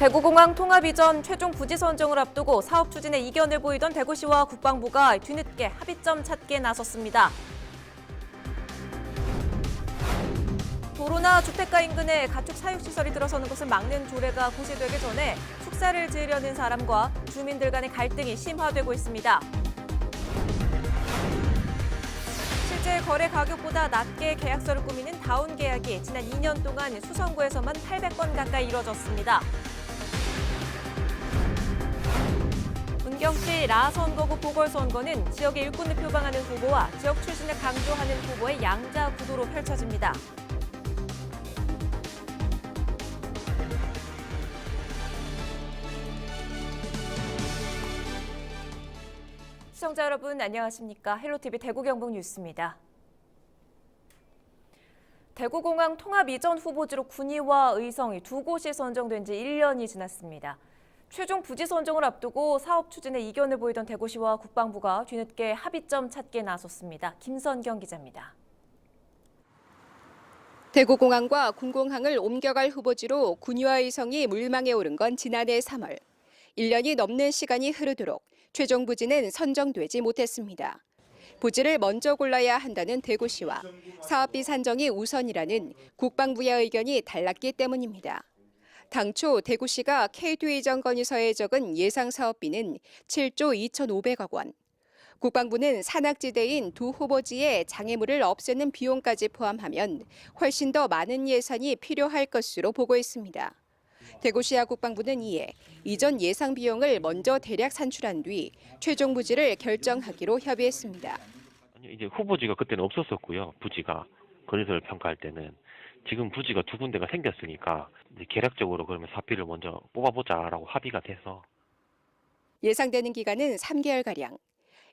대구공항 통합 이전 최종 부지 선정을 앞두고 사업 추진에 이견을 보이던 대구시와 국방부가 뒤늦게 합의점 찾기에 나섰습니다. 도로나 주택가 인근에 가축 사육시설이 들어서는 것을 막는 조례가 고시되기 전에 축사를 지으려는 사람과 주민들 간의 갈등이 심화되고 있습니다. 실제 거래 가격보다 낮게 계약서를 꾸미는 다운 계약이 지난 2년 동안 수성구에서만 800건 가까이 이뤄졌습니다. 은경시 라선거구 보궐선거는 지역의 일꾼을 표방하는 후보와 지역 출신을 강조하는 후보의 양자 구도로 펼쳐집니다. 시청자 여러분 안녕하십니까? 헬로티비 대구경북 뉴스입니다. 대구공항 통합 이전 후보지로 군위와 의성이 두 곳이 선정된 지 1년이 지났습니다. 최종 부지 선정을 앞두고 사업 추진에 이견을 보이던 대구시와 국방부가 뒤늦게 합의점 찾기에 나섰습니다. 김선경 기자입니다. 대구공항과 군공항을 옮겨갈 후보지로 군위와 의성이 물망에 오른 건 지난해 3월. 1년이 넘는 시간이 흐르도록 최종 부지는 선정되지 못했습니다. 부지를 먼저 골라야 한다는 대구시와 사업비 산정이 우선이라는 국방부의 의견이 달랐기 때문입니다. 당초 대구시가 K2 이전 건의서에 적은 예상 사업비는 7조 2,500억 원. 국방부는 산악지대인 두 후보지의 장애물을 없애는 비용까지 포함하면 훨씬 더 많은 예산이 필요할 것으로 보고 있습니다. 대구시와 국방부는 이에 이전 예상 비용을 먼저 대략 산출한 뒤 최종 부지를 결정하기로 협의했습니다. 이제 후보지가 그때는 없었었고요. 부지가 건의서를 평가할 때는 지금 부지가 두 군데가 생겼으니까 이제 계략적으로 그러면 사업비를 먼저 뽑아보자라고 합의가 돼서 예상되는 기간은 3개월가량.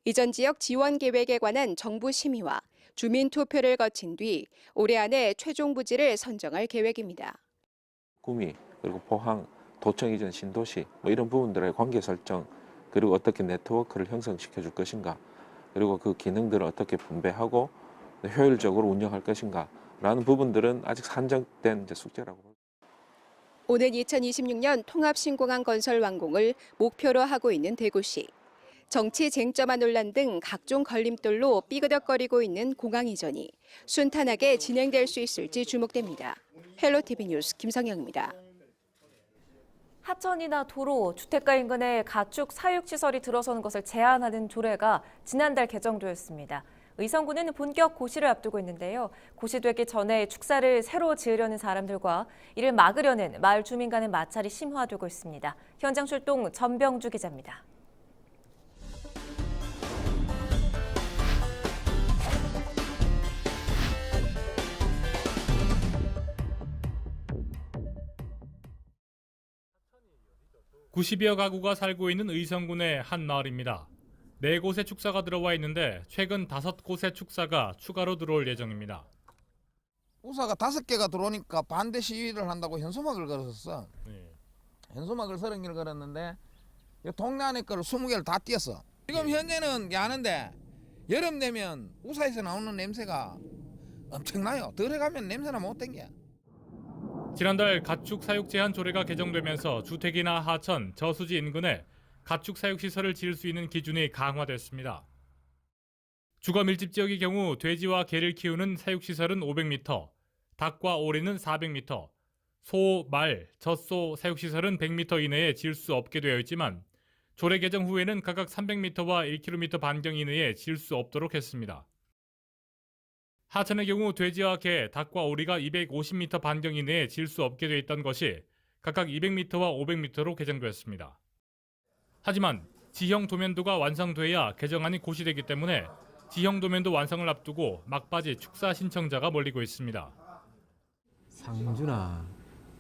이전 지역 지원 계획에 관한 정부 심의와 주민 투표를 거친 뒤 올해 안에 최종 부지를 선정할 계획입니다. 구미 그리고 포항, 도청 이전 신도시 이런 부분들의 관계 설정 그리고 어떻게 네트워크를 형성시켜 줄 것인가 그리고 그 기능들을 어떻게 분배하고 효율적으로 운영할 것인가 라는 부분들은 아직 산정된 숙제라고 봅니다. 오는 2026년 통합신공항 건설 완공을 목표로 하고 있는 대구시. 정치 쟁점화 논란 등 각종 걸림돌로 삐그덕거리고 있는 공항 이전이 순탄하게 진행될 수 있을지 주목됩니다. 헬로티비 뉴스 김성영입니다. 하천이나 도로, 주택가 인근에 가축 사육시설이 들어서는 것을 제한하는 조례가 지난달 개정되었습니다. 의성구는 본격 고시를 앞두고 있는데요. 고시되기 전에 축사를 새로 지으려는 사람들과 이를 막으려는 마을 주민 간의 마찰이 심화되고 있습니다. 현장 출동 전병주 기자입니다. (90여) 가구가 살고 있는 의성군의 한 마을입니다. 4곳의 축사가 들어와 있는데 최근 5곳의 축사가 추가로 들어올 예정입니다. 우사가 5개가 들어오니까 반대 시위를 한다고 현수막을 걸었어. 현수막을 30개를 걸었는데 동네 안에 거를 20개를 다 띄었어. 지금 현재는 야는데 여름 되면 우사에서 나오는 냄새가 엄청나요. 덜해가면 냄새나 못 땡겨. 지난달 가축 사육 제한 조례가 개정되면서 주택이나 하천, 저수지 인근에 가축 사육 시설을 지을 수 있는 기준이 강화됐습니다. 주거 밀집 지역의 경우 돼지와 개를 키우는 사육 시설은 500m, 닭과 오리는 400m, 소, 말, 젖소 사육 시설은 100m 이내에 지을 수 없게 되어 있지만 조례 개정 후에는 각각 300m와 1km 반경 이내에 지을 수 없도록 했습니다. 하천의 경우 돼지와 개, 닭과 오리가 250m 반경 이내에 지을 수 없게 되어 있던 것이 각각 200m와 500m로 개정됐습니다. 하지만 지형 도면도가 완성돼야 개정안이 고시되기 때문에 지형 도면도 완성을 앞두고 막바지 축사 신청자가 몰리고 있습니다. 상주나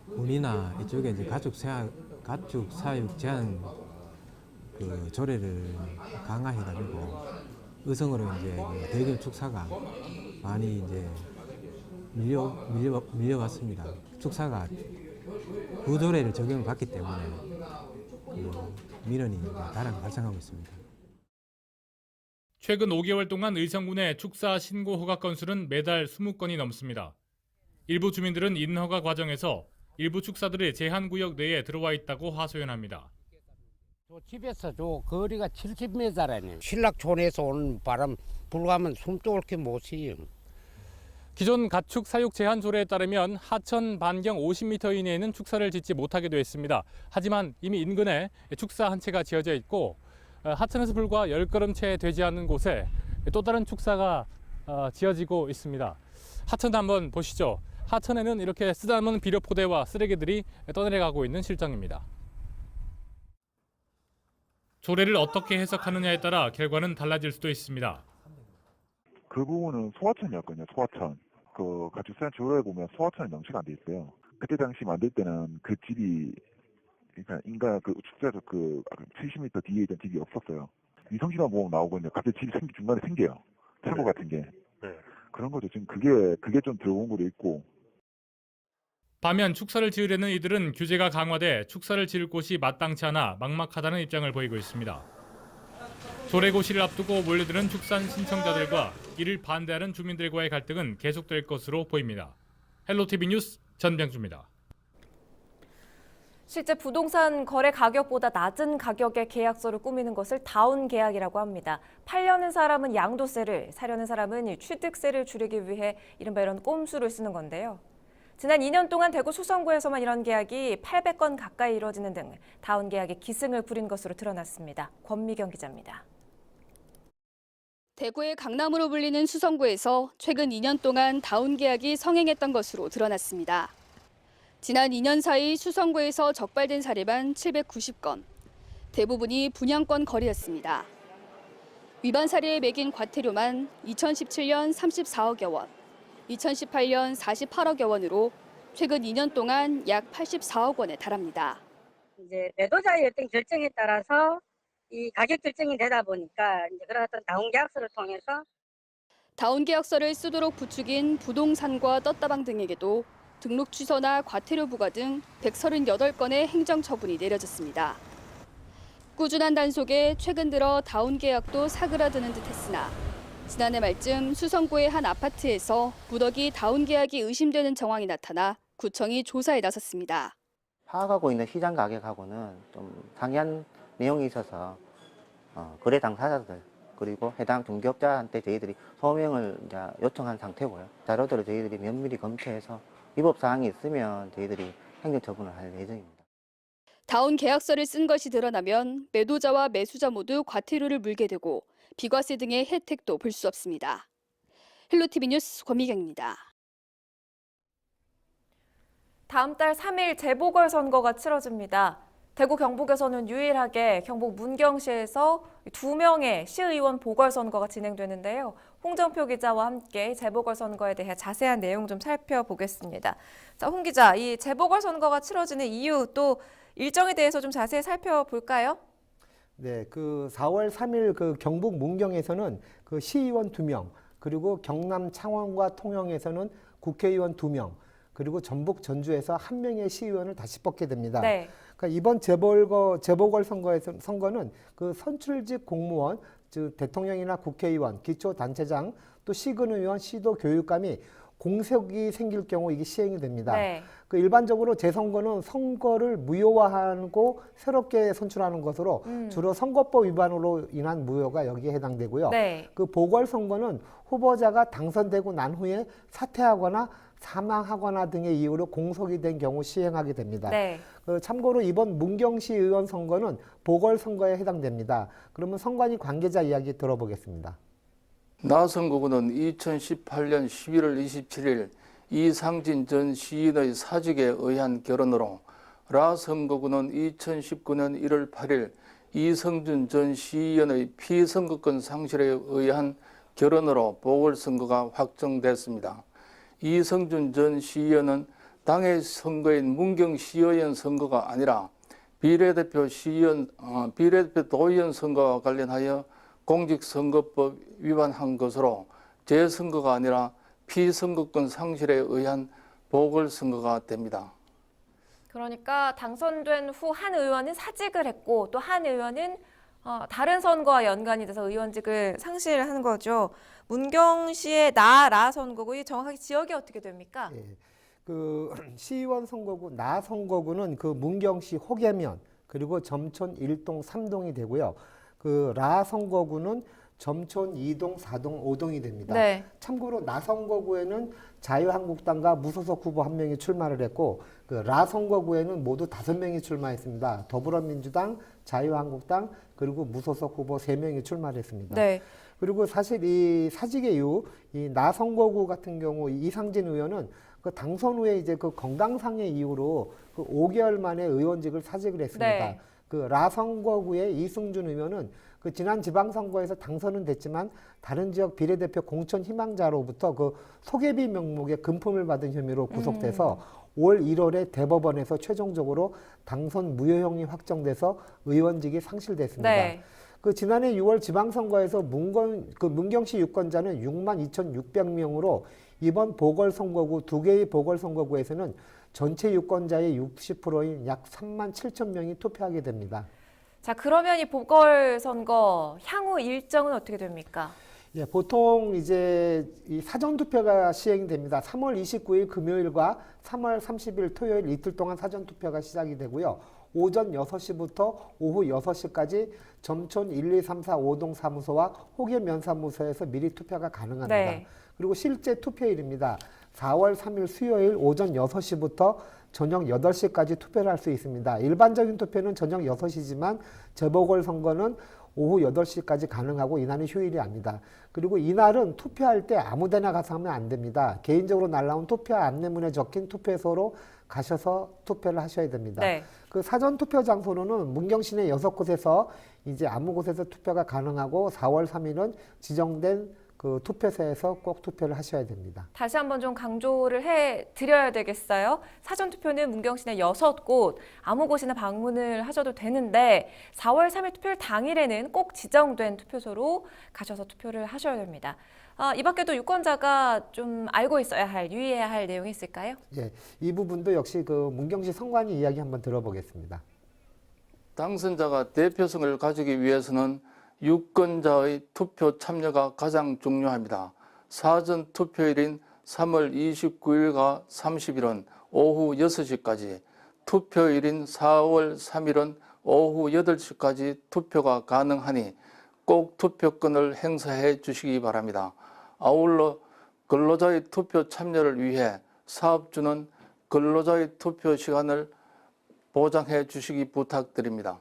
군이나 이쪽에 이제 가축 사육 제한 그 조례를 강화해가지고 의성으로 이제 대규모 축사가 많이 이제 밀려왔습니다. 축사가 그 조례를 적용을 받기 때문에 그 민원이 다량히 발생하고 있습니다. 최근 5개월 동안 의성군의 축사 신고 허가 건수는 매달 20건이 넘습니다. 일부 주민들은 인허가 과정에서 일부 축사들이 제한구역 내에 들어와 있다고 하소연합니다. 집에서 거리가 70m라네. 신락촌에서 오는 바람 불가면 숨도 옳게 못 쉬요. 기존 가축 사육 제한 조례에 따르면 하천 반경 50m 이내에는 축사를 짓지 못하게 되어 있습니다. 하지만 이미 인근에 축사 한 채가 지어져 있고 하천에서 불과 10걸음채 되지 않는 곳에 또 다른 축사가 지어지고 있습니다. 하천 한번 보시죠. 하천에는 이렇게 쓰다듬은 비료 포대와 쓰레기들이 떠내려가고 있는 실정입니다. 조례를 어떻게 해석하느냐에 따라 결과는 달라질 수도 있습니다. 그 부분은 소하천이었거든요. 소하천. 그 가축사육 조례에 보면 소하천이 명시가 안 돼 있어요. 그때 당시 만들 때는 그 집이 그러니까 인간 그 축사적 그 70m 뒤에 있던 집이 없었어요. 위성시만 보면 나오거든요. 갑자기 집이 중간에 생겨요. 창고 같은 게. 그런 거죠. 지금 그게 좀 들어온 것도 있고. 반면 축사를 지으려는 이들은 규제가 강화돼 축사를 지을 곳이 마땅치 않아 막막하다는 입장을 보이고 있습니다. 조례고시를 앞두고 몰려드는 축산 신청자들과 이를 반대하는 주민들과의 갈등은 계속될 것으로 보입니다. 헬로티비 뉴스 전병주입니다. 실제 부동산 거래 가격보다 낮은 가격의 계약서를 꾸미는 것을 다운 계약이라고 합니다. 팔려는 사람은 양도세를, 사려는 사람은 취득세를 줄이기 위해 이른바 이런 꼼수를 쓰는 건데요. 지난 2년 동안 대구 수성구에서만 이런 계약이 800건 가까이 이뤄지는 등 다운 계약이 기승을 부린 것으로 드러났습니다. 권미경 기자입니다. 대구의 강남으로 불리는 수성구에서 최근 2년 동안 다운 계약이 성행했던 것으로 드러났습니다. 지난 2년 사이 수성구에서 적발된 사례만 790건, 대부분이 분양권 거래였습니다. 위반 사례에 매긴 과태료만 2017년 34억여 원, 2018년 48억여 원으로 최근 2년 동안 약 84억 원에 달합니다. 이제 매도자의 어떤 결정에 따라서 이 가격 결정이 되다 보니까 이제 그런 어떤 다운 계약서를 통해서 다운 계약서를 쓰도록 부추긴 부동산과 떴다방 등에게도 등록 취소나 과태료 부과 등 138건의 행정처분이 내려졌습니다. 꾸준한 단속에 최근 들어 다운 계약도 사그라드는 듯했으나 지난해 말쯤 수성구의 한 아파트에서 무더기 다운 계약이 의심되는 정황이 나타나 구청이 조사에 나섰습니다. 파악하고 있는 시장 가격하고는 좀 상이한 내용이 있어서 거래 당사자들 그리고 해당 중개업자한테 저희들이 소명을 이제 요청한 상태고요. 자료들을 저희들이 면밀히 검토해서 위법 사항이 있으면 저희들이 행정처분을 할 예정입니다. 다운 계약서를 쓴 것이 드러나면 매도자와 매수자 모두 과태료를 물게 되고 비과세 등의 혜택도 볼 수 없습니다. 헬로티비 뉴스 권미경입니다. 다음 달 3일 재보궐선거가 치러집니다. 대구 경북에서는 유일하게 경북 문경시에서 2명의 시의원 보궐선거가 진행되는데요. 홍정표 기자와 함께 재보궐선거에 대해 자세한 내용 좀 살펴보겠습니다. 자, 홍 기자, 이 재보궐선거가 치러지는 이유 또 일정에 대해서 좀 자세히 살펴볼까요? 네, 그 4월 3일 그 경북 문경에서는 그 시의원 2명, 그리고 경남 창원과 통영에서는 국회의원 2명, 그리고 전북 전주에서 1명의 시의원을 다시 뽑게 됩니다. 네. 그러니까 이번 재보궐선거는 그 선출직 공무원, 즉 대통령이나 국회의원, 기초단체장, 또 시군의원, 시도 교육감이 공석이 생길 경우 이게 시행이 됩니다. 네. 그 일반적으로 재선거는 선거를 무효화하고 새롭게 선출하는 것으로 주로 선거법 위반으로 인한 무효가 여기에 해당되고요. 네. 그 보궐선거는 후보자가 당선되고 난 후에 사퇴하거나 사망하거나 등의 이유로 공석이 된 경우 시행하게 됩니다. 네. 참고로 이번 문경시 의원 선거는 보궐선거에 해당됩니다. 그러면 선관위 관계자 이야기 들어보겠습니다. 나 선거구는 2018년 11월 27일 이상진 전 시인의 사직에 의한 결혼으로, 라 선거구는 2019년 1월 8일 이성준 전 시의원의 피선거권 상실에 의한 결혼으로 보궐선거가 확정됐습니다. 이성준 전 시의원은 당의 선거인 문경시의원 선거가 아니라 비례대표 도의원 선거와 관련하여 공직선거법 위반한 것으로 재선거가 아니라 피선거권 상실에 의한 보궐선거가 됩니다. 그러니까 당선된 후 한 의원은 사직을 했고 또 한 의원은 다른 선거와 연관이 돼서 의원직을 상실하는 거죠. 문경시의 라 선거고 이 정확하게 지역이 어떻게 됩니까? 예. 그 시의원 선거구 나 선거구는 그 문경시 호계면 그리고 점촌 1동 3동이 되고요. 그 라 선거구는 점촌 2동 4동 5동이 됩니다. 네. 참고로 나 선거구에는 자유한국당과 무소속 후보 1명이 출마를 했고 그 라 선거구에는 모두 5명이 출마했습니다. 더불어민주당, 자유한국당 그리고 무소속 후보 3명이 출마를 했습니다. 네. 그리고 사실 이 사직의 이후 이 나 선거구 같은 경우 이상진 의원은 그 당선 후에 이제 그 건강상의 이유로 그 5개월 만에 의원직을 사직을 했습니다. 네. 그 라 선거구의 이승준 의원은 그 지난 지방선거에서 당선은 됐지만 다른 지역 비례대표 공천 희망자로부터 그 소개비 명목의 금품을 받은 혐의로 구속돼서 올 1월에 대법원에서 최종적으로 당선 무효형이 확정돼서 의원직이 상실됐습니다. 네. 그 지난해 6월 지방선거에서 문경시 유권자는 62,600명으로 이번 보궐선거구 2개의 보궐선거구에서는 전체 유권자의 60%인 약 37,000명이 투표하게 됩니다. 자, 그러면 이 보궐선거 향후 일정은 어떻게 됩니까? 예, 보통 이제 이 사전투표가 시행됩니다. 3월 29일 금요일과 3월 30일 토요일 이틀 동안 사전투표가 시작이 되고요. 오전 6시부터 오후 6시까지 점촌 1, 2, 3, 4, 5동 사무소와 호계 면사무소에서 미리 투표가 가능합니다. 네. 그리고 실제 투표일입니다. 4월 3일 수요일 오전 6시부터 저녁 8시까지 투표를 할 수 있습니다. 일반적인 투표는 저녁 6시지만 재보궐선거는 오후 8시까지 가능하고 이날은 휴일이 아닙니다. 그리고 이날은 투표할 때 아무 데나 가서 하면 안 됩니다. 개인적으로 날라온 투표 안내문에 적힌 투표소로 가셔서 투표를 하셔야 됩니다. 네. 그 사전 투표 장소로는 문경시 내 6곳에서 이제 아무 곳에서 투표가 가능하고 4월 3일은 지정된 그 투표소에서 꼭 투표를 하셔야 됩니다. 다시 한번 좀 강조를 해드려야 되겠어요. 사전투표는 문경시 내 6곳, 아무 곳이나 방문을 하셔도 되는데 4월 3일 투표일 당일에는 꼭 지정된 투표소로 가셔서 투표를 하셔야 됩니다. 이 밖에도 유권자가 좀 알고 있어야 할, 유의해야 할 내용이 있을까요? 예, 이 부분도 역시 그 문경시 선관위 이야기 한번 들어보겠습니다. 당선자가 대표성을 가지기 위해서는 유권자의 투표 참여가 가장 중요합니다. 사전 투표일인 3월 29일과 30일은 오후 6시까지, 투표일인 4월 3일은 오후 8시까지 투표가 가능하니 꼭 투표권을 행사해 주시기 바랍니다. 아울러 근로자의 투표 참여를 위해 사업주는 근로자의 투표 시간을 보장해 주시기 부탁드립니다.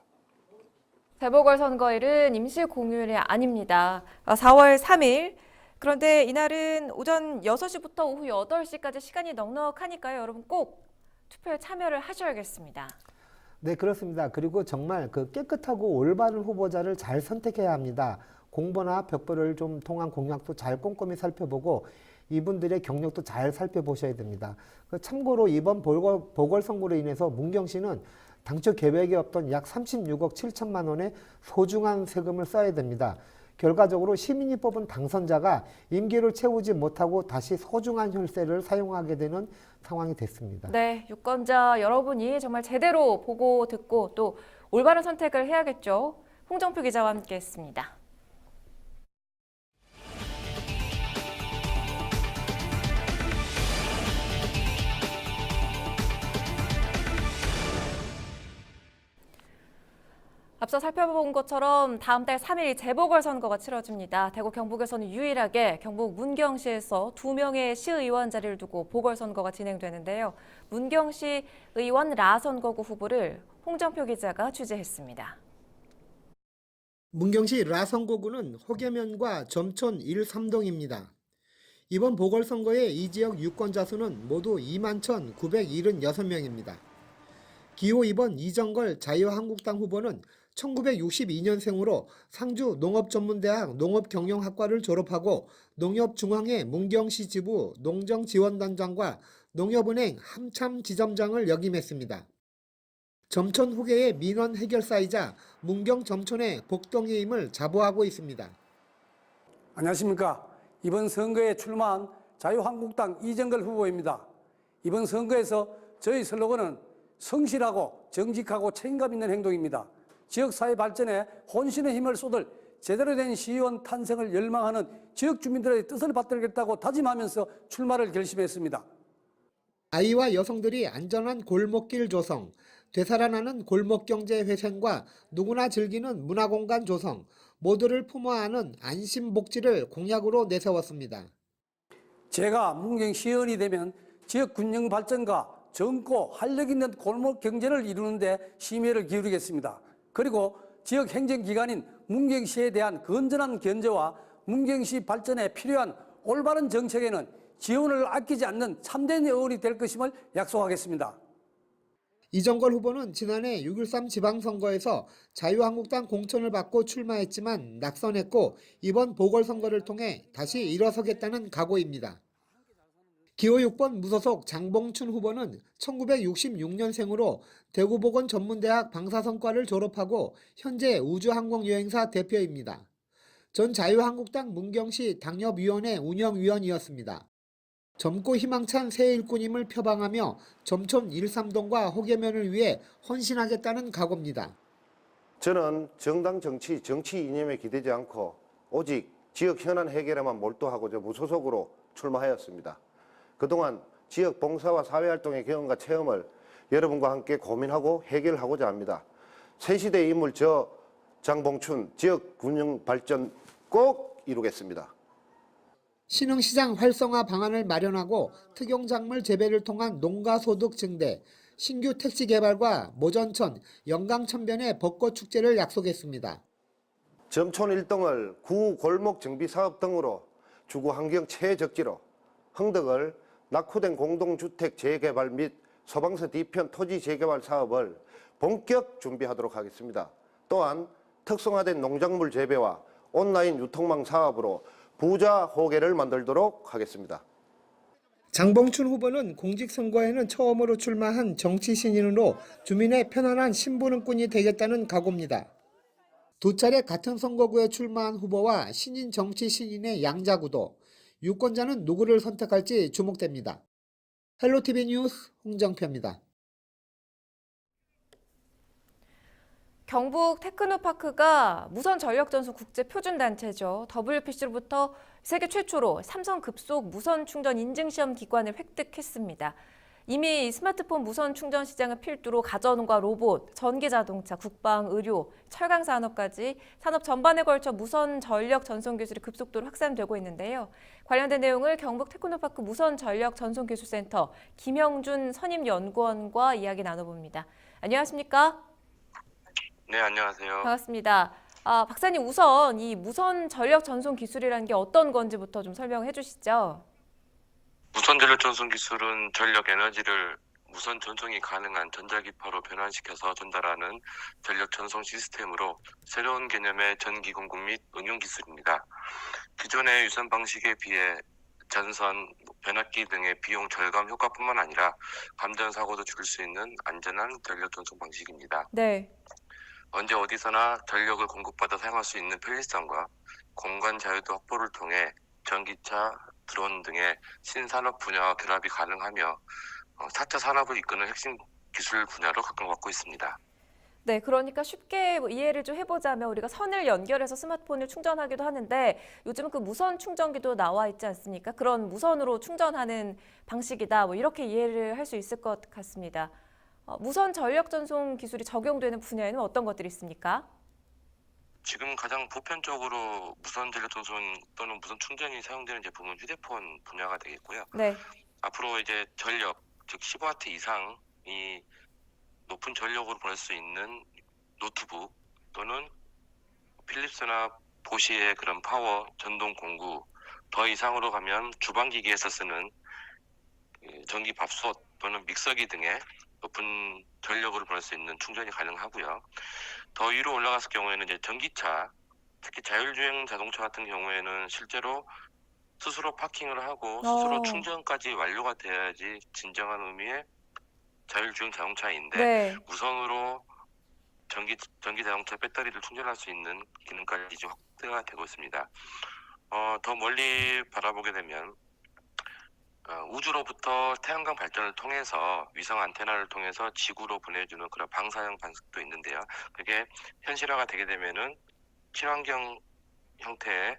재보궐선거일은 임시 공휴일이 아닙니다. 4월 3일. 그런데 이날은 오전 6시부터 오후 8시까지 시간이 넉넉하니까요. 여러분 꼭 투표에 참여를 하셔야겠습니다. 네, 그렇습니다. 그리고 정말 그 깨끗하고 올바른 후보자를 잘 선택해야 합니다. 공보나 벽보를 좀 통한 공약도 잘 꼼꼼히 살펴보고 이분들의 경력도 잘 살펴보셔야 됩니다. 참고로 이번 보궐선거로 인해서 문경시는 당초 계획에 없던 약 36억 7천만 원의 소중한 세금을 써야 됩니다. 결과적으로 시민이 뽑은 당선자가 임기를 채우지 못하고 다시 소중한 혈세를 사용하게 되는 상황이 됐습니다. 네, 유권자 여러분이 정말 제대로 보고 듣고 또 올바른 선택을 해야겠죠. 홍정표 기자와 함께했습니다. 앞서 살펴본 것처럼 다음 달 3일 재보궐선거가 치러집니다. 대구 경북에서는 유일하게 경북 문경시에서 2명의 시의원 자리를 두고 보궐선거가 진행되는데요. 문경시 의원 라 선거구 후보를 홍정표 기자가 취재했습니다. 문경시 라 선거구는 호계면과 점촌 1, 3동입니다. 이번 보궐선거의 이 지역 유권자 수는 모두 21,976명입니다. 기호 2번 이정걸 자유한국당 후보는 1962년생으로 상주 농업전문대학 농업경영학과를 졸업하고 농협중앙회 문경시 지부 농정지원단장과 농협은행 함참지점장을 역임했습니다. 점촌 후계의 민원 해결사이자 문경 점촌의 복동의 힘을 자부하고 있습니다. 안녕하십니까. 이번 선거에 출마한 자유한국당 이정걸 후보입니다. 이번 선거에서 저희 슬로건은 성실하고 정직하고 책임감 있는 행동입니다. 지역사회 발전에 혼신의 힘을 쏟을 제대로 된 시의원 탄생을 열망하는 지역 주민들의 뜻을 받들겠다고 다짐하면서 출마를 결심했습니다. 아이와 여성들이 안전한 골목길 조성, 되살아나는 골목경제 회생과 누구나 즐기는 문화공간 조성, 모두를 품어 안은 안심복지를 공약으로 내세웠습니다. 제가 문경시의원이 되면 지역 균형 발전과 젊고 활력 있는 골목 경제를 이루는 데 심혈을 기울이겠습니다. 그리고 지역 행정기관인 문경시에 대한 건전한 견제와 문경시 발전에 필요한 올바른 정책에는 지원을 아끼지 않는 참된 의원이 될 것임을 약속하겠습니다. 이정걸 후보는 지난해 6.13 지방선거에서 자유한국당 공천을 받고 출마했지만 낙선했고 이번 보궐선거를 통해 다시 일어서겠다는 각오입니다. 기호 6번 무소속 장봉춘 후보는 1966년생으로 대구보건전문대학 방사선과를 졸업하고 현재 우주항공여행사 대표입니다. 전 자유한국당 문경시 당협위원회 운영위원이었습니다. 젊고 희망찬 새 일꾼임을 표방하며 점촌 1·3동과 호계면을 위해 헌신하겠다는 각오입니다. 저는 정당 정치 이념에 기대지 않고 오직 지역 현안 해결에만 몰두하고 무소속으로 출마하였습니다. 그동안 지역 봉사와 사회활동의 경험과 체험을 여러분과 함께 고민하고 해결하고자 합니다. 새 시대의 인물 저 장봉춘 지역 균형 발전 꼭 이루겠습니다. 신흥시장 활성화 방안을 마련하고 특용작물 재배를 통한 농가소득 증대, 신규 택지 개발과 모전천, 영광천변의 벚꽃축제를 약속했습니다. 점촌 1동을 구 골목 정비 사업 등으로 주거 환경 최적지로, 흥덕을 낙후된 공동주택 재개발 및 소방서 뒤편 토지 재개발 사업을 본격 준비하도록 하겠습니다. 또한 특성화된 농작물 재배와 온라인 유통망 사업으로 부자 호계를 만들도록 하겠습니다. 장봉춘 후보는 공직선거에는 처음으로 출마한 정치 신인으로 주민의 편안한 심부름꾼이 되겠다는 각오입니다. 두 차례 같은 선거구에 출마한 후보와 신인 정치 신인의 양자구도, 유권자는 누구를 선택할지 주목됩니다. 헬로티비 뉴스 홍정표입니다. 경북 테크노파크가 무선전력전송 국제표준단체죠. WPC로부터 세계 최초로 삼성급속 무선충전 인증시험 기관을 획득했습니다. 이미 스마트폰 무선충전 시장을 필두로 가전과 로봇, 전기자동차, 국방, 의료, 철강산업까지 산업 전반에 걸쳐 무선전력 전송 기술이 급속도로 확산되고 있는데요. 관련된 내용을 경북 테크노파크 무선전력전송기술센터 김영준 선임연구원과 이야기 나눠봅니다. 안녕하십니까? 네, 안녕하세요. 반갑습니다. 박사님 우선 이 무선 전력 전송 기술이라는 게 어떤 건지부터 좀 설명해 주시죠. 무선 전력 전송 기술은 전력 에너지를 무선 전송이 가능한 전자기파로 변환시켜서 전달하는 전력 전송 시스템으로 새로운 개념의 전기 공급 및 응용 기술입니다. 기존의 유선 방식에 비해 전선, 변압기 등의 비용 절감 효과뿐만 아니라 감전 사고도 줄일 수 있는 안전한 전력 전송 방식입니다. 네. 언제 어디서나 전력을 공급받아 사용할 수 있는 편리성과 공간 자유도 확보를 통해 전기차, 드론 등의 신산업 분야와 결합이 가능하며 4차 산업을 이끄는 핵심 기술 분야로 각광받고 있습니다. 네, 그러니까 쉽게 이해를 좀 해보자면 우리가 선을 연결해서 스마트폰을 충전하기도 하는데 요즘은 그 무선 충전기도 나와 있지 않습니까? 그런 무선으로 충전하는 방식이다. 이렇게 이해를 할 수 있을 것 같습니다. 무선 전력 전송 기술이 적용되는 분야에는 어떤 것들이 있습니까? 지금 가장 보편적으로 무선 전력 전송 또는 무선 충전이 사용되는 제품은 휴대폰 분야가 되겠고요. 네. 앞으로 이제 전력, 즉 15W 이상이 높은 전력으로 보낼 수 있는 노트북 또는 필립스나 보시의 그런 파워, 전동 공구, 더 이상으로 가면 주방기기에서 쓰는 전기밥솥 또는 믹서기 등의 높은 전력으로 보낼 수 있는 충전이 가능하고요. 더 위로 올라갔을 경우에는 이제 전기차, 특히 자율주행 자동차 같은 경우에는 실제로 스스로 파킹을 하고 스스로 충전까지 완료가 돼야지 진정한 의미의 자율주행 자동차인데 네. 무선으로 전기 자동차 배터리를 충전할 수 있는 기능까지 이제 확대가 되고 있습니다. 더 멀리 바라보게 되면 우주로부터 태양광 발전을 통해서 위성 안테나를 통해서 지구로 보내주는 그런 방사형 반석도 있는데요. 그게 현실화가 되게 되면은 친환경 형태의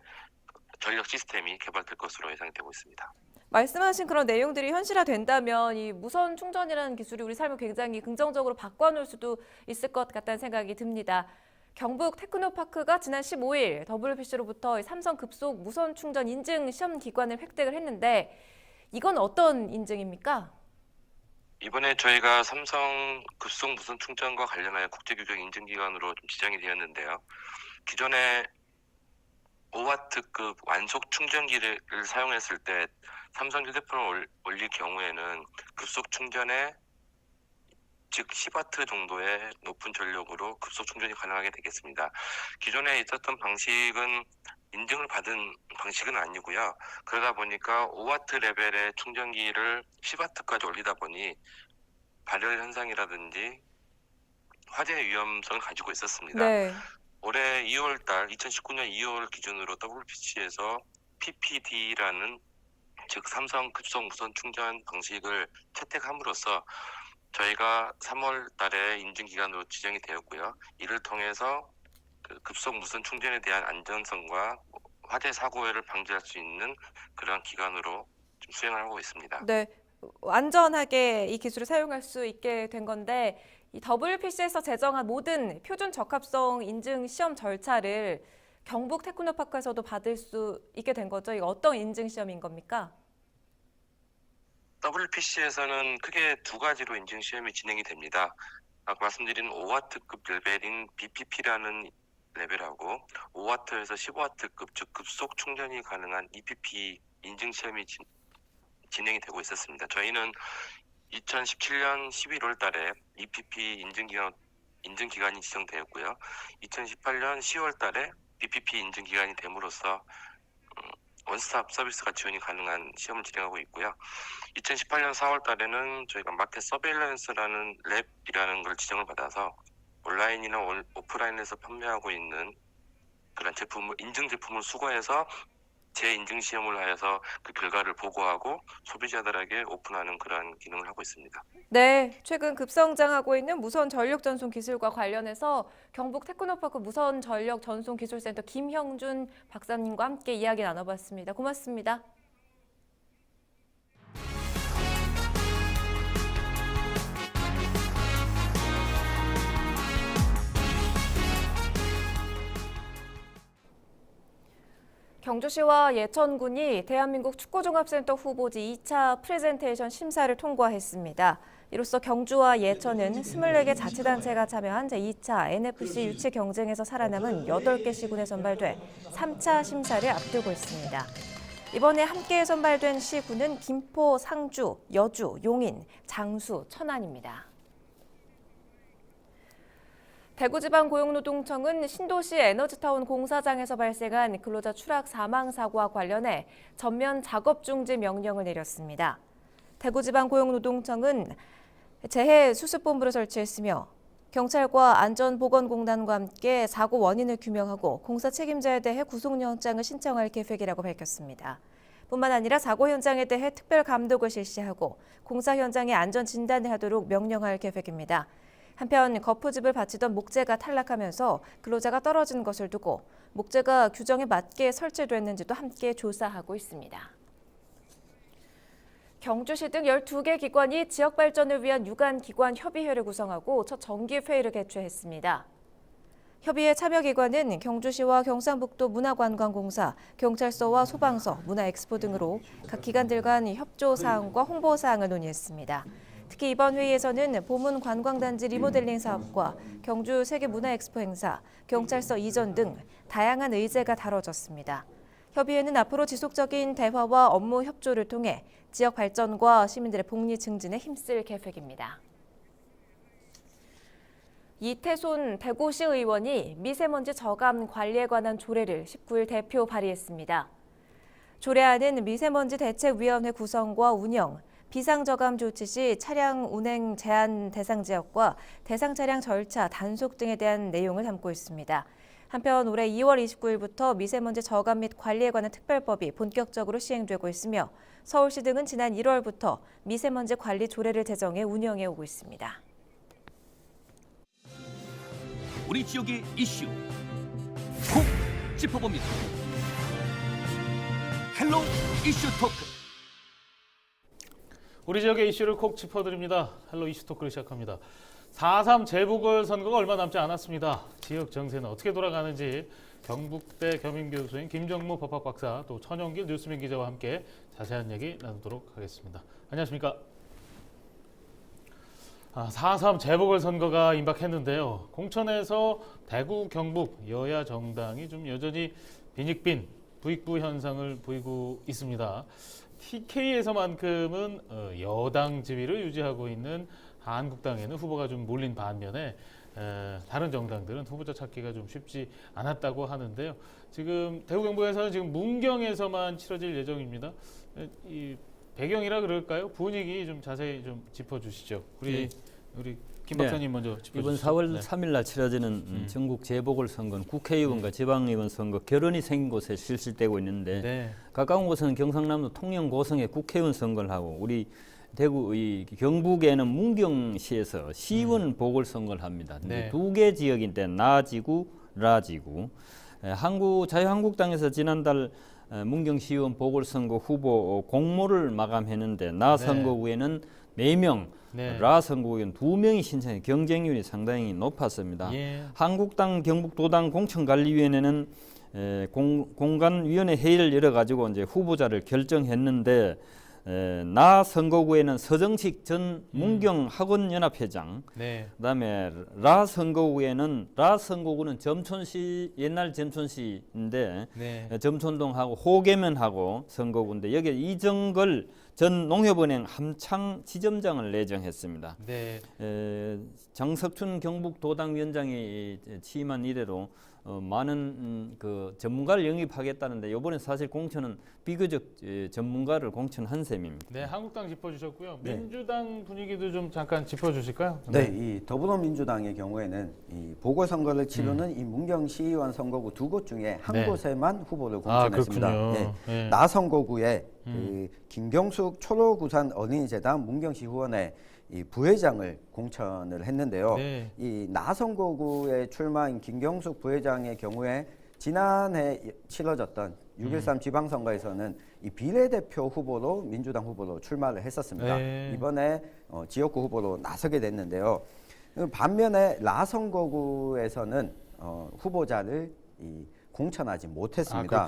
전력 시스템이 개발될 것으로 예상되고 있습니다. 말씀하신 그런 내용들이 현실화된다면 이 무선 충전이라는 기술이 우리 삶을 굉장히 긍정적으로 바꿔놓을 수도 있을 것 같다는 생각이 듭니다. 경북 테크노파크가 지난 15일 WPC로부터 삼성 급속 무선 충전 인증 시험 기관을 획득을 했는데 이건 어떤 인증입니까? 이번에 저희가 삼성 급속 무선 충전과 관련하여 국제규정 인증기관으로 좀 지정이 되었는데요. 기존에 5W급 완속 충전기를 사용했을 때 삼성 휴대폰을 올릴 경우에는 급속 충전에 즉 10W 정도의 높은 전력으로 급속 충전이 가능하게 되겠습니다. 기존에 있었던 방식은 인증을 받은 방식은 아니고요. 그러다 보니까 5W 레벨의 충전기를 10W까지 올리다 보니 발열 현상이라든지 화재 위험성을 가지고 있었습니다. 네. 올해 2월달 2019년 2월 기준으로 WPC에서 PPD라는 즉 삼성 급속 무선 충전 방식을 채택함으로써 저희가 3월 달에 인증기관으로 지정이 되었고요. 이를 통해서 급속 무선 충전에 대한 안전성과 화재 사고를 방지할 수 있는 그런 기관으로 좀 수행을 하고 있습니다. 네, 안전하게 이 기술을 사용할 수 있게 된 건데 이 WPC에서 제정한 모든 표준 적합성 인증 시험 절차를 경북 테크노파크에서도 받을 수 있게 된 거죠. 이거 어떤 인증 시험인 겁니까? WPC에서는 크게 두 가지로 인증 시험이 진행이 됩니다. 아까 말씀드린 5W급 레벨인 BPP라는 레벨하고 5W에서 15W급 즉 급속 충전이 가능한 EPP 인증 시험이 진행이 되고 있었습니다. 저희는 2017년 11월 달에 EPP 인증기관이 지정되었고요. 2018년 10월 달에 BPP 인증기관이 됨으로써 원스톱 서비스가 지원이 가능한 시험을 진행하고 있고요. 2018년 4월 달에는 저희가 마켓 서베일런스라는 랩이라는 걸 지정을 받아서 온라인이나 오프라인에서 판매하고 있는 그런 인증 제품을 수거해서 재인증 시험을 하여서 그 결과를 보고하고 소비자들에게 오픈하는 그런 기능을 하고 있습니다. 네, 최근 급성장하고 있는 무선 전력 전송 기술과 관련해서 경북 테크노파크 무선 전력 전송 기술센터 김형준 박사님과 함께 이야기 나눠봤습니다. 고맙습니다. 경주시와 예천군이 대한민국 축구종합센터 후보지 2차 프레젠테이션 심사를 통과했습니다. 이로써 경주와 예천은 24개 자치단체가 참여한 제2차 NFC 유치 경쟁에서 살아남은 8개 시군에 선발돼 3차 심사를 앞두고 있습니다. 이번에 함께 선발된 시군은 김포, 상주, 여주, 용인, 장수, 천안입니다. 대구지방고용노동청은 신도시 에너지타운 공사장에서 발생한 근로자 추락 사망 사고와 관련해 전면 작업 중지 명령을 내렸습니다. 대구지방고용노동청은 재해 수습본부를 설치했으며 경찰과 안전보건공단과 함께 사고 원인을 규명하고 공사 책임자에 대해 구속영장을 신청할 계획이라고 밝혔습니다. 뿐만 아니라 사고 현장에 대해 특별 감독을 실시하고 공사 현장의 안전 진단을 하도록 명령할 계획입니다. 한편 거푸집을 바치던 목재가 탈락하면서 근로자가 떨어진 것을 두고 목재가 규정에 맞게 설치됐는지도 함께 조사하고 있습니다. 경주시 등 12개 기관이 지역 발전을 위한 유관기관 협의회를 구성하고 첫 정기회의를 개최했습니다. 협의회 참여기관은 경주시와 경상북도 문화관광공사, 경찰서와 소방서, 문화엑스포 등으로 각 기관들 간 협조 사항과 홍보 사항을 논의했습니다. 특히 이번 회의에서는 보문 관광단지 리모델링 사업과 경주 세계문화엑스포 행사, 경찰서 이전 등 다양한 의제가 다뤄졌습니다. 협의회는 앞으로 지속적인 대화와 업무 협조를 통해 지역 발전과 시민들의 복리 증진에 힘쓸 계획입니다. 이태손 대구시 의원이 미세먼지 저감 관리에 관한 조례를 19일 대표 발의했습니다. 조례안은 미세먼지 대책위원회 구성과 운영, 비상저감 조치 시 차량 운행 제한 대상 지역과 대상 차량 절차, 단속 등에 대한 내용을 담고 있습니다. 한편 올해 2월 29일부터 미세먼지 저감 및 관리에 관한 특별법이 본격적으로 시행되고 있으며 서울시 등은 지난 1월부터 미세먼지 관리 조례를 제정해 운영해 오고 있습니다. 우리 지역의 이슈 콕 짚어봅니다. 헬로 이슈 토크. 우리 지역의 이슈를 콕 짚어드립니다. 헬로 이슈 토크를 시작합니다. 4.3 재보궐선거가 얼마 남지 않았습니다. 지역 정세는 어떻게 돌아가는지 경북대 겸임교수인 김정무 법학박사 또 천영길 뉴스민 기자와 함께 자세한 얘기 나누도록 하겠습니다. 안녕하십니까? 4.3 재보궐선거가 임박했는데요. 공천에서 대구, 경북 여야 정당이 좀 여전히 빈익빈 부익부 현상을 보이고 있습니다. TK에서만큼은 여당 지위를 유지하고 있는 한국당에는 후보가 좀 몰린 반면에 다른 정당들은 후보자 찾기가 좀 쉽지 않았다고 하는데요. 지금 대구 경북에서는 지금 문경에서만 치러질 예정입니다. 이 배경이라 그럴까요? 분위기 좀 자세히 좀 짚어주시죠. 우리 김 박사님 먼저 짚어주시죠. 이번 4월 3일 날 치러지는 전국 재보궐선거는 국회의원과 지방의원 선거 결혼이 생긴 곳에 실시되고 있는데 가까운 곳은 경상남도 통영 고성에 국회의원 선거를 하고 우리 대구 경북에는 문경시에서 시의원 보궐선거를 합니다. 두 개 지역인데 나지구, 라지구. 자유한국당에서 지난달 문경시의원 보궐선거 후보 공모를 마감했는데 나 선거구에는 4명, 라 선거구에는 2명이 신청해 경쟁률이 상당히 높았습니다. 한국당 경북도당 공천관리위원회는 공관위원회 회의를 열어가지고 이제 후보자를 결정했는데 나 선거구에는 서정식 전 문경학원연합회장, 그다음에 라 선거구는 점촌시 옛날 점촌시인데 점촌동하고 호계면하고 선거구인데 여기에 이정걸 전 농협은행 함창 지점장을 내정했습니다. 장석춘 경북도당위원장이 취임한 이래로 많은 그 전문가를 영입하겠다는데 이번에 사실 공천은 비교적 전문가를 공천한 셈입니다. 네, 한국당 짚어주셨고요. 민주당 분위기도 좀 잠깐 짚어주실까요? 이 더불어민주당의 경우에는 이 보궐선거를 치르는 이 문경시의원 선거구 2곳 중에 한 곳에만 후보를 공천했습니다. 나 선거구에 김경숙 초로구산 어린이재단 문경시 후원회 이 부회장을 공천을 했는데요. 이 나 선거구에 출마한 김경숙 부회장의 경우에 지난해 치러졌던 6.13 지방선거에서는 이 비례대표 후보로 민주당 후보로 출마를 했었습니다. 이번에 지역구 후보로 나서게 됐는데요. 반면에 라 선거구에서는 후보자를 공천하지 못했습니다.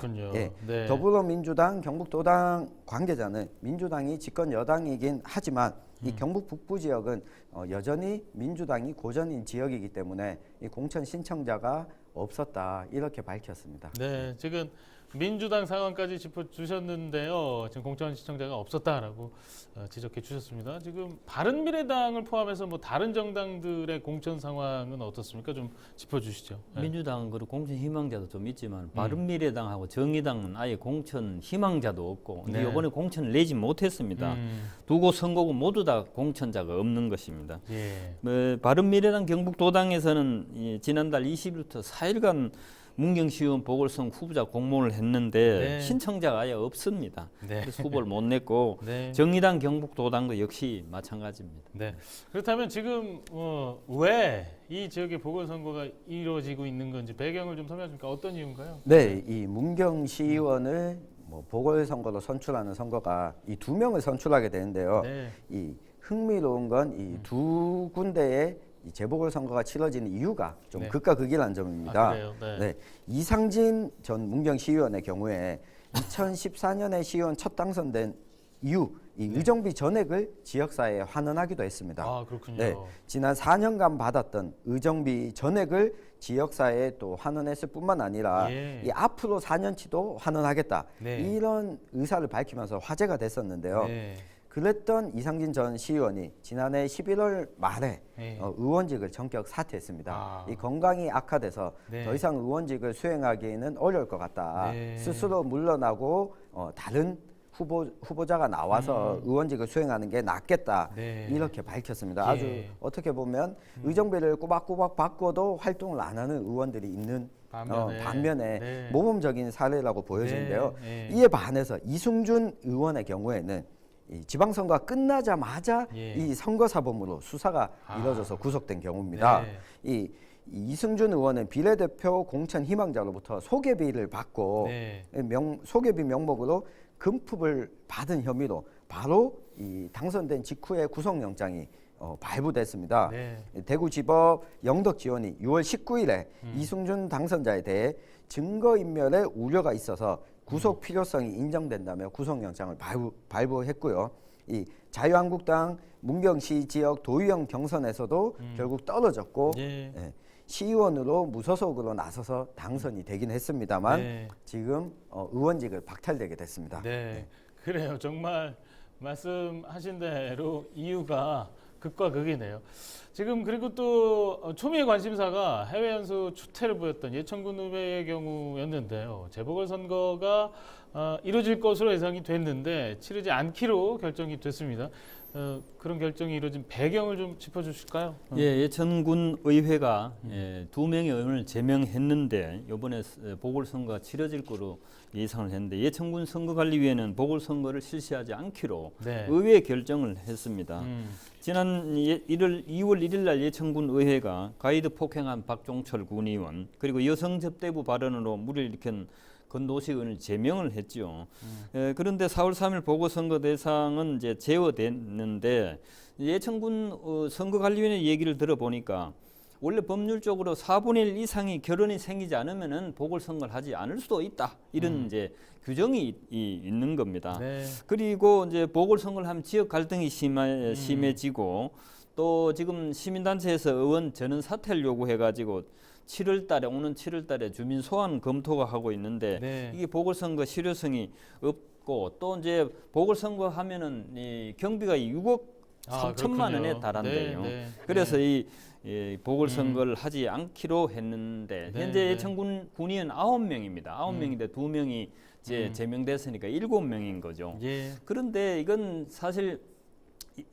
더불어민주당, 경북도당 관계자는 민주당이 집권 여당이긴 하지만 이 경북 북부 지역은 여전히 민주당이 고전인 지역이기 때문에 이 공천 신청자가 없었다 이렇게 밝혔습니다. 네, 지금 민주당 상황까지 짚어주셨는데요. 지금 공천 신청자가 없었다라고 지적해 주셨습니다. 지금 바른미래당을 포함해서 뭐 다른 정당들의 공천 상황은 어떻습니까? 좀 짚어주시죠. 민주당 그리고 공천 희망자도 좀 있지만 바른미래당하고 정의당은 아예 공천 희망자도 없고 이번에 공천을 내지 못했습니다. 두 곳 선거구 모두 다 공천자가 없는 것입니다. 바른미래당 경북도당에서는 지난달 20일부터 4일간 문경시의원 보궐선거 후보자 공모를 했는데 신청자가 아예 없습니다. 그래서 후보를 못 냈고 정의당 경북도당도 역시 마찬가지입니다. 그렇다면 지금 왜 이 지역의 보궐선거가 이루어지고 있는 건지 배경을 좀 설명하십니까? 어떤 이유인가요? 이 문경시의원을 보궐선거로 선출하는 선거가 이 2명을 선출하게 되는데요. 이 흥미로운 건 이 두 군데의 이 재보궐선거가 치러지는 이유가 좀 극과 극이라는 점입니다. 이상진 전 문경시의원의 경우에 2014년에 시의원 첫 당선된 이후 이 의정비 전액을 지역사회에 환원하기도 했습니다. 지난 4년간 받았던 의정비 전액을 지역사회에 또 환원했을 뿐만 아니라 이 앞으로 4년치도 환원하겠다 이런 의사를 밝히면서 화제가 됐었는데요. 그랬던 이상진 전 시의원이 지난해 11월 말에 의원직을 전격 사퇴했습니다. 이 건강이 악화돼서 더 이상 의원직을 수행하기에는 어려울 것 같다. 스스로 물러나고 다른 후보자가 나와서 의원직을 수행하는 게 낫겠다. 이렇게 밝혔습니다. 아주 어떻게 보면 의정비를 꼬박꼬박 받고도 활동을 안 하는 의원들이 있는 반면에 모범적인 사례라고 보여지는데요. 이에 반해서 이승준 의원의 경우에는 이 지방선거가 끝나자마자 이 선거사범으로 수사가 이뤄져서 구속된 경우입니다. 이승준 의원은 비례대표 공천 희망자로부터 소개비를 받고 소개비 명목으로 금품을 받은 혐의로 바로 이 당선된 직후에 구속영장이 발부됐습니다. 네. 대구지법 영덕지원이 6월 19일에 이승준 당선자에 대해 증거인멸의 우려가 있어서 구속 필요성이 인정된다며 구속영장을 발부했고요. 이 자유한국당 문경시 지역 도의원 경선에서도 결국 떨어졌고 예, 시의원으로 무소속으로 나서서 당선이 되긴 했습니다만 지금 의원직을 박탈되게 됐습니다. 네, 그래요. 정말 말씀하신 대로 이유가 극과 극이네요. 지금 그리고 또 초미의 관심사가 해외 연수 추태를 보였던 예천군 의회의 경우였는데요. 재보궐선거가 이루어질 것으로 예상이 됐는데 치르지 않기로 결정이 됐습니다. 그런 결정이 이루어진 배경을 좀 짚어주실까요? 예, 예천군 의회가 2명의 의원을 제명했는데 이번에 보궐선거가 치러질 거로 예상을 했는데 예천군 선거관리위원회는 보궐선거를 실시하지 않기로 의회 결정을 했습니다. 지난 2월 1일 날 예천군 의회가 가이드 폭행한 박종철 군의원 그리고 여성 접대부 발언으로 물을 일으킨 건도식 의원을 제명을 했죠. 그런데 4월 3일 보궐선거 대상은 이제 제어됐는데 예천군 선거관리위원회 얘기를 들어보니까 원래 법률적으로 4분의 1 이상이 결혼이 생기지 않으면은 보궐선거를 하지 않을 수도 있다. 이런 이제 규정이 있는 겁니다. 그리고 이제 보궐선거를 하면 지역 갈등이 심해지고 또 지금 시민단체에서 의원 전원 사퇴를 요구해가지고 7월달에 오는 7월달에 주민 소환 검토가 하고 있는데 이게 보궐선거 실효성이 없고 또 이제 보궐선거 하면은 이 경비가 6억 3천만 원에 달한대요. 그래서 이 보궐선거를 하지 않기로 했는데 현재 예천군 군의원 9명입니다. 9명인데 2명이 이제 제명됐으니까 7명인 거죠. 그런데 이건 사실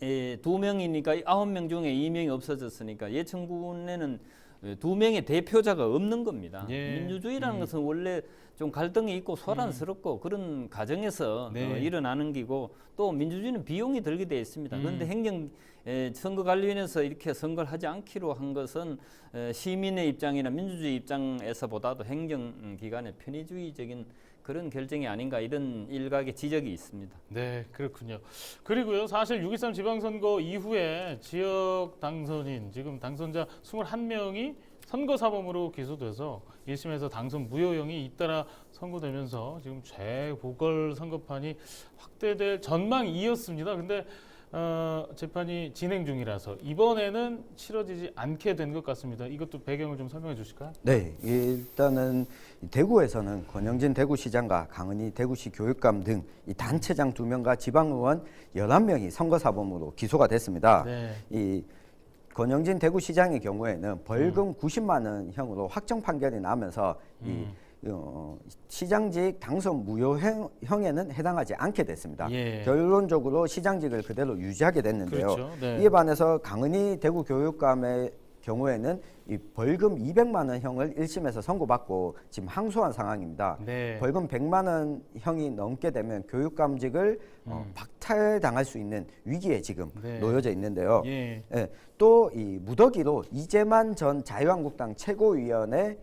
2명이니까 9명 중에 2명이 없어졌으니까 예천군에는 2명의 대표자가 없는 겁니다. 민주주의라는 것은 원래 좀 갈등이 있고 소란스럽고 그런 과정에서 일어나는 기고 또 민주주의는 비용이 들게 되어 있습니다. 그런데 선거관리위원회에서 이렇게 선거를 하지 않기로 한 것은 시민의 입장이나 민주주의 입장에서보다도 행정기관의 편의주의적인 그런 결정이 아닌가 이런 일각의 지적이 있습니다. 네, 그렇군요. 그리고요, 사실 6.13 지방선거 이후에 지역 당선인, 지금 당선자 21명이 선거사범으로 기소돼서 1심에서 당선 무효형이 잇따라 선고되면서 지금 재보궐선거판이 확대될 전망이었습니다. 근데 재판이 진행 중이라서 이번에는 치러지지 않게 된 것 같습니다. 이것도 배경을 좀 설명해 주실까요? 네, 일단은 대구에서는 권영진 대구시장과 강은희 대구시 교육감 등 이 단체장 2명과 지방의원 11명이 선거사범으로 기소가 됐습니다. 이 권영진 대구시장의 경우에는 벌금 90만 원형으로 확정 판결이 나면서 시장직 당선 무효형에는 해당하지 않게 됐습니다. 결론적으로 시장직을 그대로 유지하게 됐는데요. 이에 반해서 강은희 대구교육감의 경우에는 이 벌금 200만 원형을 1심에서 선고받고 지금 항소한 상황입니다. 벌금 100만 원형이 넘게 되면 교육감직을 박탈당할 수 있는 위기에 지금 놓여져 있는데요. 또 이 무더기로 이재만 전 자유한국당 최고위원의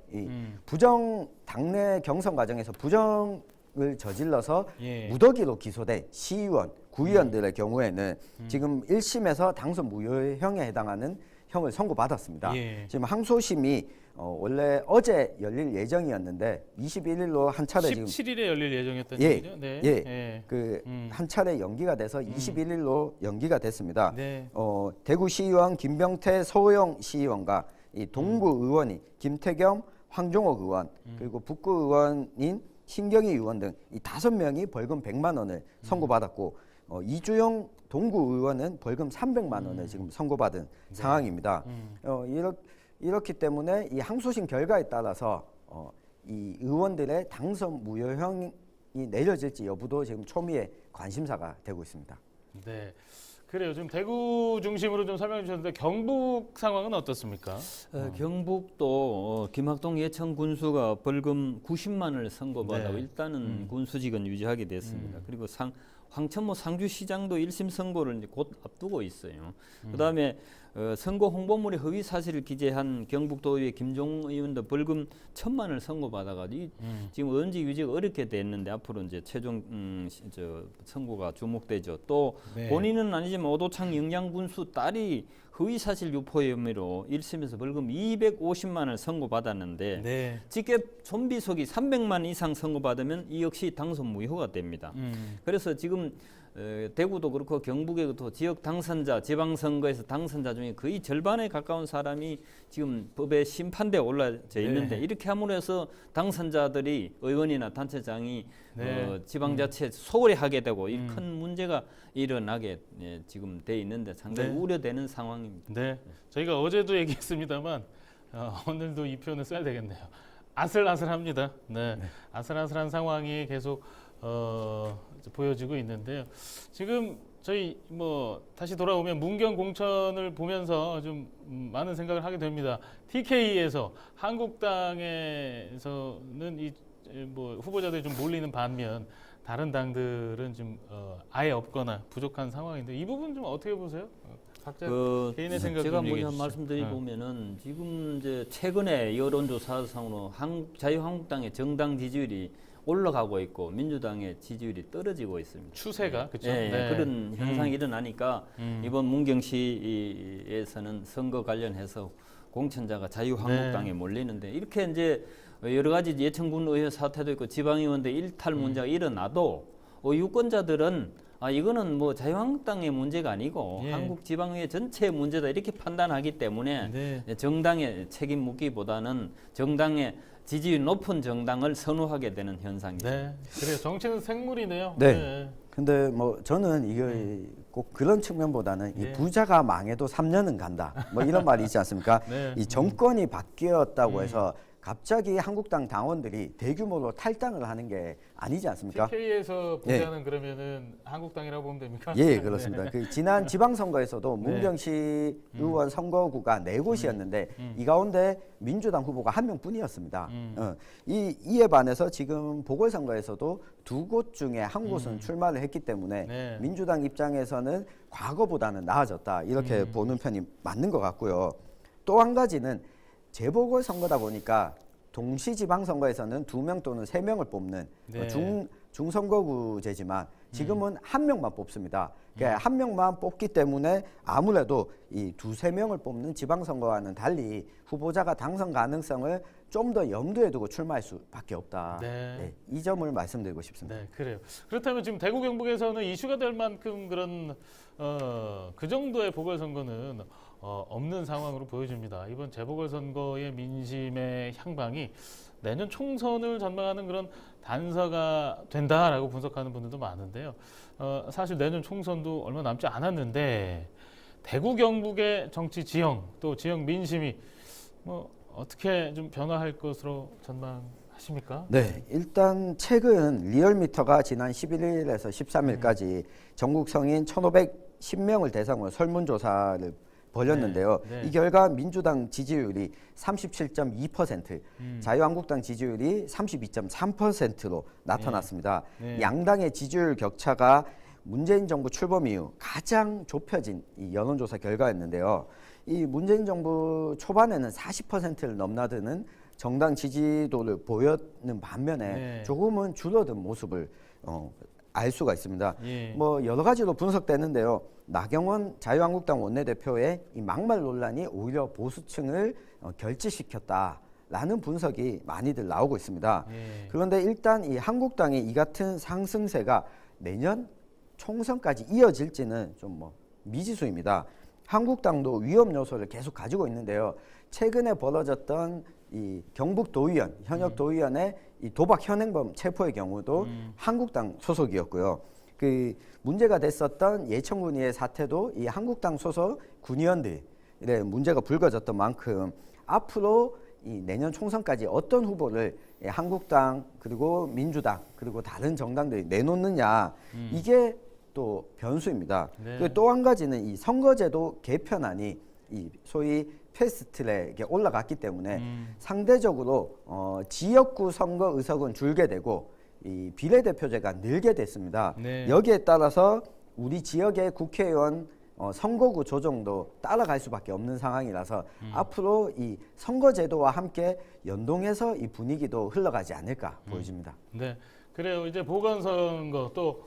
부정 당내 경선 과정에서 부정을 저질러서 무더기로 기소된 시의원, 구의원들의 경우에는 지금 1심에서 당선 무효형에 해당하는 형을 선고받았습니다. 지금 항소심이 원래 어제 열릴 예정이었는데 21일로 한 차례 17일에 열릴 예정이었던 얘기죠? 한 차례 연기가 돼서 21일로 연기가 됐습니다. 대구 시의원 김병태 서호영 시의원과 이 동구 의원이 김태겸 황종옥 의원 그리고 북구 의원인 신경희 의원 등 이 5명이 벌금 100만 원을 선고받았고 이주영 동구 의원은 벌금 300만 원을 지금 선고받은 상황입니다. 이렇기 때문에 이 항소심 결과에 따라서 이 의원들의 당선 무효형이 내려질지 여부도 지금 초미의 관심사가 되고 있습니다. 네, 그래요. 지금 대구 중심으로 좀 설명해 주셨는데 경북 상황은 어떻습니까? 경북도 김학동 예천 군수가 벌금 90만 원을 선고받아 일단은 군수직은 유지하게 됐습니다. 그리고 황천모 상주시장도 1심 선고를 이제 곧 앞두고 있어요. 그다음에 선거 홍보물의 허위 사실을 기재한 경북도의회 김종 의원도 벌금 1,000만 원을 선고받아가지고 지금 언지 유지가 어렵게 됐는데 앞으로 이제 최종 선고가 주목되죠. 또 네. 본인은 아니지만 오도창 영양군수 딸이 허위 사실 유포 혐의로 1심에서 벌금 250만 원을 선고받았는데 네. 직계 좀비속이 300만 원 이상 선고받으면 이 역시 당선 무효가 됩니다. 그래서 지금 대구도 그렇고 경북에도 지역 당선자, 지방선거에서 당선자 중에 거의 절반에 가까운 사람이 지금 법의 심판대에 올라져 있는데 네. 이렇게 함으로 해서 당선자들이 의원이나 단체장이 네. 지방자치에 소홀히 하게 되고 이 큰 문제가 일어나게 지금 돼 있는데 상당히 네. 우려되는 상황입니다. 네, 저희가 어제도 얘기했습니다만 오늘도 이 표현을 써야 되겠네요. 아슬아슬합니다. 네, 아슬아슬한 상황이 계속 보여지고 있는데요. 지금 저희 다시 돌아오면 문경 공천을 보면서 좀 많은 생각을 하게 됩니다. TK에서 한국당에서는 이 후보자들이 좀 몰리는 반면 다른 당들은 좀 아예 없거나 부족한 상황인데 이 부분 좀 어떻게 보세요? 각자 개인의 생각 제가 좀 얘기해 먼저 주시죠. 말씀드리보면은 지금 이제 최근에 여론조사상으로 자유한국당의 정당 지지율이 올라가고 있고 민주당의 지지율이 떨어지고 있습니다. 추세가 그렇죠. 네, 네. 그런 현상이 일어나니까 이번 문경시에서는 선거 관련해서 공천자가 자유한국당에 몰리는데 이렇게 이제 여러 가지 예천군 의회 사태도 있고 지방의원들 일탈 문제가 일어나도 유권자들은 이거는 자유한국당의 문제가 아니고 한국 지방의회 전체의 문제다 이렇게 판단하기 때문에 정당의 책임 묻기보다는 정당의 지지율 높은 정당을 선호하게 되는 현상입니다. 네, 그래요. 정치는 생물이네요. 네. 근데 저는 이게 꼭 그런 측면보다는 이 부자가 망해도 3년은 간다. 이런 말이 있지 않습니까? 네. 이 정권이 바뀌었다고 해서 갑자기 한국당 당원들이 대규모로 탈당을 하는 게 아니지 않습니까? TK에서 부자는 그러면은 한국당이라고 보면 됩니까? 예, 그렇습니다. 그 지난 지방선거에서도 네. 문경시 의원 선거구가 4곳이었는데 이 가운데 민주당 후보가 1명뿐이었습니다. 이에 반해서 지금 보궐선거에서도 2곳 중에 한 곳은 출마를 했기 때문에 민주당 입장에서는 과거보다는 나아졌다 이렇게 보는 편이 맞는 것 같고요. 또 한 가지는 재보궐선거다 보니까 동시지방선거에서는 2명 또는 3명을 뽑는 중선거구제지만 지금은 1명만 뽑습니다. 그러니까 1명만 뽑기 때문에 아무래도 이 2-3명을 뽑는 지방선거와는 달리 후보자가 당선 가능성을 좀 더 염두에 두고 출마할 수밖에 없다. 네. 이 점을 말씀드리고 싶습니다. 네, 그래요. 그렇다면 지금 대구 경북에서는 이슈가 될 만큼 그런 그 정도의 보궐선거는 없는 상황으로 보여집니다. 이번 재보궐선거의 민심의 향방이 내년 총선을 전망하는 그런 단서가 된다라고 분석하는 분들도 많은데요. 사실 내년 총선도 얼마 남지 않았는데 대구 경북의 정치 지형 또 지역 민심이 어떻게 좀 변화할 것으로 전망하십니까? 네, 일단 최근 리얼미터가 지난 11일에서 13일까지 전국 성인 1,510명을 대상으로 설문조사를 벌였는데요. 이 결과 민주당 지지율이 37.2%, 자유한국당 지지율이 32.3%로 나타났습니다. 양당의 지지율 격차가 문재인 정부 출범 이후 가장 좁혀진 이 여론조사 결과였는데요. 이 문재인 정부 초반에는 40%를 넘나드는 정당 지지도를 보였는 반면에 조금은 줄어든 모습을 알 수가 있습니다. 여러 가지로 분석되는데요. 나경원 자유한국당 원내대표의 이 막말 논란이 오히려 보수층을 결집시켰다라는 분석이 많이들 나오고 있습니다. 그런데 일단 이 한국당의 이 같은 상승세가 내년 총선까지 이어질지는 좀 미지수입니다. 한국당도 위험 요소를 계속 가지고 있는데요. 최근에 벌어졌던 이 경북 도의원, 현역 도의원의 이 도박 현행범 체포의 경우도 한국당 소속이었고요. 그 문제가 됐었던 예천군의 사태도 이 한국당 소속 군의원들의 문제가 불거졌던 만큼 앞으로 이 내년 총선까지 어떤 후보를 한국당 그리고 민주당 그리고 다른 정당들이 내놓느냐 이게 또 변수입니다. 또 한 가지는 이 선거제도 개편안이 이 소위 패스트트랙에 올라갔기 때문에 상대적으로 지역구 선거 의석은 줄게 되고 이 비례대표제가 늘게 됐습니다. 네. 여기에 따라서 우리 지역의 국회의원 선거구 조정도 따라갈 수밖에 없는 상황이라서 앞으로 이 선거제도와 함께 연동해서 이 분위기도 흘러가지 않을까 보여집니다. 네, 그래요. 이제 보궐선거 또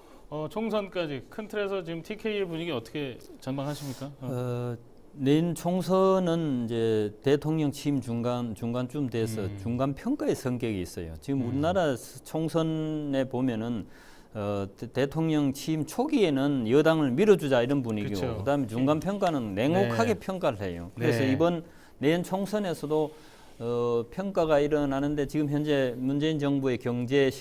총선까지 큰 틀에서 지금 TK의 분위기 어떻게 전망하십니까? 내년 총선은 이제 대통령 취임 중간쯤 돼서 중간 평가의 성격이 있어요. 지금 우리나라 총선에 보면은 대통령 취임 초기에는 여당을 밀어주자 이런 분위기고, 그렇죠. 그다음에 중간 평가는 냉혹하게 네. 평가를 해요. 그래서 네. 이번 내년 총선에서도 평가가 일어나는데 지금 현재 문재인 정부의 경제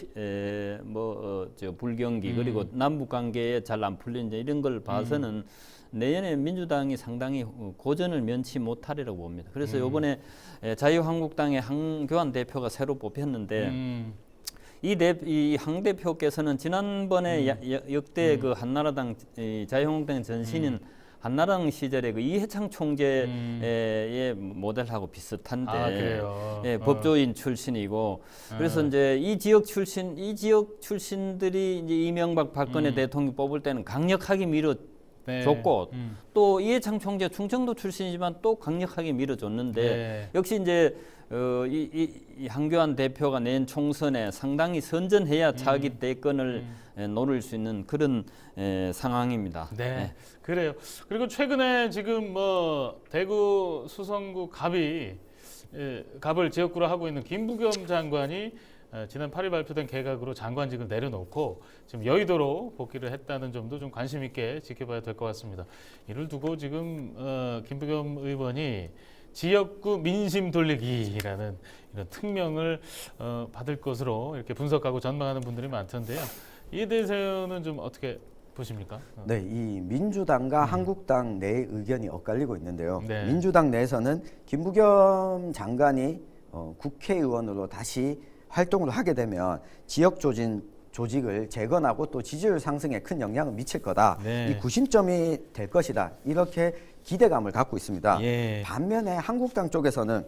불경기 그리고 남북 관계에 잘 안 풀린 이런 걸 봐서는 내년에 민주당이 상당히 고전을 면치 못하리라고 봅니다. 그래서 이번에 자유한국당의 한교안 대표가 새로 뽑혔는데 이 한 대표께서는 지난번에 역대 그 한나라당 자유한국당 전신인 한나라당 시절에 그 이해창 총재의 모델하고 비슷한데, 그래요? 예, 법조인 출신이고, 그래서 이제 이 지역 출신들이 이제 이명박 박근혜 대통령 뽑을 때는 강력하게 밀어줬고, 또 이해창 총재 충청도 출신이지만 또 강력하게 밀어줬는데, 네. 역시 이제 이 한교안 대표가 낸 총선에 상당히 선전해야 차기 대권을 노릴 수 있는 그런 상황입니다. 네, 그래요. 그리고 최근에 지금 대구 수성구 갑을 지역구로 하고 있는 김부겸 장관이 지난 8일 발표된 개각으로 장관직을 내려놓고 지금 여의도로 복귀를 했다는 점도 좀 관심 있게 지켜봐야 될 것 같습니다. 이를 두고 지금 김부겸 의원이 지역구 민심 돌리기라는 이런 특명을 받을 것으로 이렇게 분석하고 전망하는 분들이 많던데요. 이에 대해서는 좀 어떻게 보십니까? 네, 이 민주당과 한국당 내 의견이 엇갈리고 있는데요. 네. 민주당 내에서는 김부겸 장관이 국회의원으로 다시 활동을 하게 되면 지역 조직을 재건하고 또 지지율 상승에 큰 영향을 미칠 거다. 네. 이 구심점이 될 것이다. 이렇게 기대감을 갖고 있습니다. 예. 반면에 한국당 쪽에서는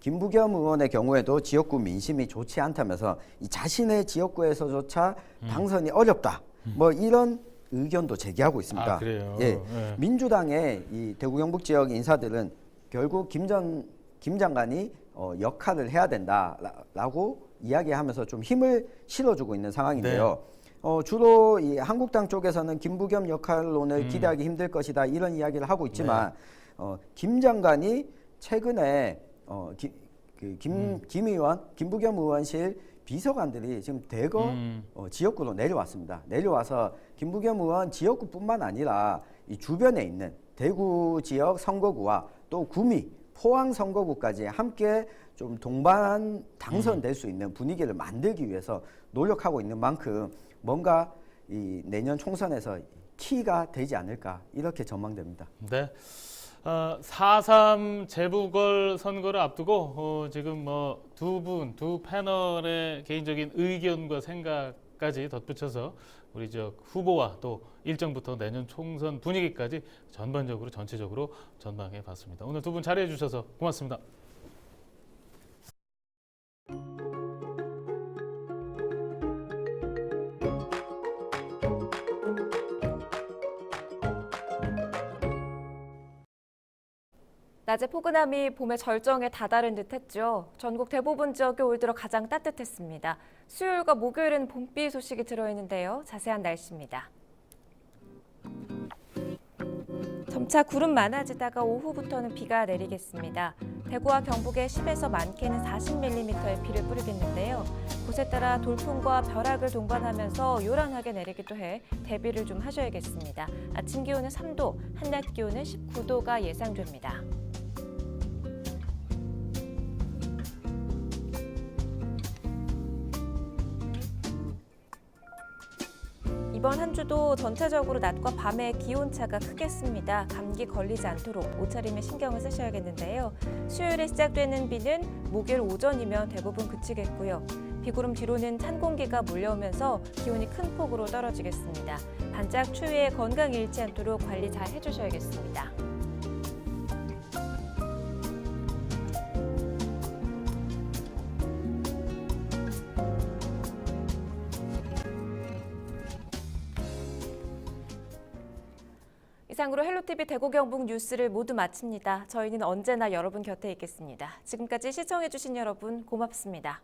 김부겸 의원의 경우에도 지역구 민심이 좋지 않다면서 이 자신의 지역구에서조차 당선이 어렵다. 뭐 이런 의견도 제기하고 있습니다. 그래요? 예. 네. 민주당의 이 대구 경북 지역 인사들은 결국 김 장관이 역할을 해야 된다라고 이야기하면서 좀 힘을 실어주고 있는 상황인데요. 주로 이 한국당 쪽에서는 김부겸 역할론을 기대하기 힘들 것이다 이런 이야기를 하고 있지만 김 장관이 최근에 김부겸 의원실 비서관들이 지금 대거 지역구로 내려왔습니다. 내려와서 김부겸 의원 지역구뿐만 아니라 이 주변에 있는 대구 지역 선거구와 또 구미, 포항 선거구까지 함께 좀 동반 당선될 수 있는 분위기를 만들기 위해서 노력하고 있는 만큼 뭔가 이 내년 총선에서 키가 되지 않을까 이렇게 전망됩니다. 네. 4.3 재보궐 선거를 앞두고 지금 두 패널의 개인적인 의견과 생각까지 덧붙여서 우리 후보와 또 일정부터 내년 총선 분위기까지 전체적으로 전망해 봤습니다. 오늘 두 분 자리해 주셔서 고맙습니다. 낮에 포근함이 봄의 절정에 다다른 듯했죠. 전국 대부분 지역이 올 들어 가장 따뜻했습니다. 수요일과 목요일은 봄비 소식이 들어있는데요. 자세한 날씨입니다. 점차 구름 많아지다가 오후부터는 비가 내리겠습니다. 대구와 경북에 10에서 많게는 40mm의 비를 뿌리겠는데요. 곳에 따라 돌풍과 벼락을 동반하면서 요란하게 내리기도 해 대비를 좀 하셔야겠습니다. 아침 기온은 3도, 한낮 기온은 19도가 예상됩니다. 이번 한 주도 전체적으로 낮과 밤의 기온차가 크겠습니다. 감기 걸리지 않도록 옷차림에 신경을 쓰셔야겠는데요. 수요일에 시작되는 비는 목요일 오전이면 대부분 그치겠고요. 비구름 뒤로는 찬 공기가 몰려오면서 기온이 큰 폭으로 떨어지겠습니다. 반짝 추위에 건강 잃지 않도록 관리 잘 해주셔야겠습니다. 이상으로 헬로티비 대구 경북 뉴스를 모두 마칩니다. 저희는 언제나 여러분 곁에 있겠습니다. 지금까지 시청해주신 여러분 고맙습니다.